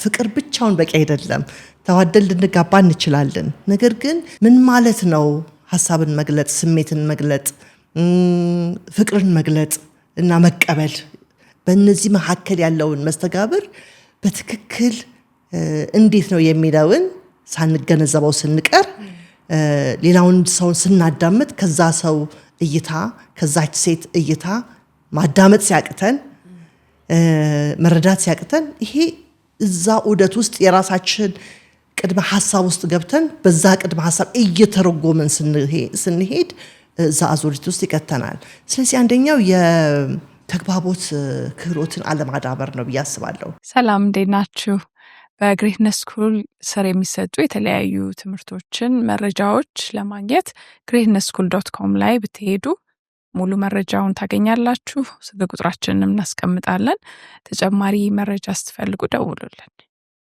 ፍቅር ብቻውን በቂ አይደለም። ተዋደን ልንጋባ እንችላለን። ነገር ግን ምን ማለት ነው ሐሳብን መግለጽ፣ ስሜትን መግለጽ፣ ፍቅርን መግለጽ እና መቀበል በእነዚህ መካከል ያለውን መስተጋብር በትክክል እንዴት ነው የሚለውን ሳንገነዘበው ስንቀር ሌላውን ሰው ስናዳምጥ ከዛ ሰው እይታ ከዛች ሴት እይታ ማዳመጥ ሲያቅተን መረዳት ሲያቅተን ይሄ እዛ ዑደት ውስጥ የራሳችን ቅድመ ሐሳብ ውስጥ ገብተን በዛ ቅድመ ሐሳብ እየተረጎመን ስንሄድ እዛ አዙሪት ውስጥ ይከተናል። ስለዚህ አንደኛው የተግባቦት ክህሎትን አለማዳበር ነው ብዬ አስባለሁ። ሰላም እንዴት ናችሁ? በግሬትነስ ስኩል ስር የሚሰጡ የተለያዩ ትምህርቶችን መረጃዎች ለማግኘት greatnesschool.com ላይ ብትሄዱ ሙሉ መረጃውን ታገኛላችሁ። ስልክ ቁጥራችንንም እናስቀምጣለን። ተጨማሪ መረጃ ስትፈልጉ ደውሉልን።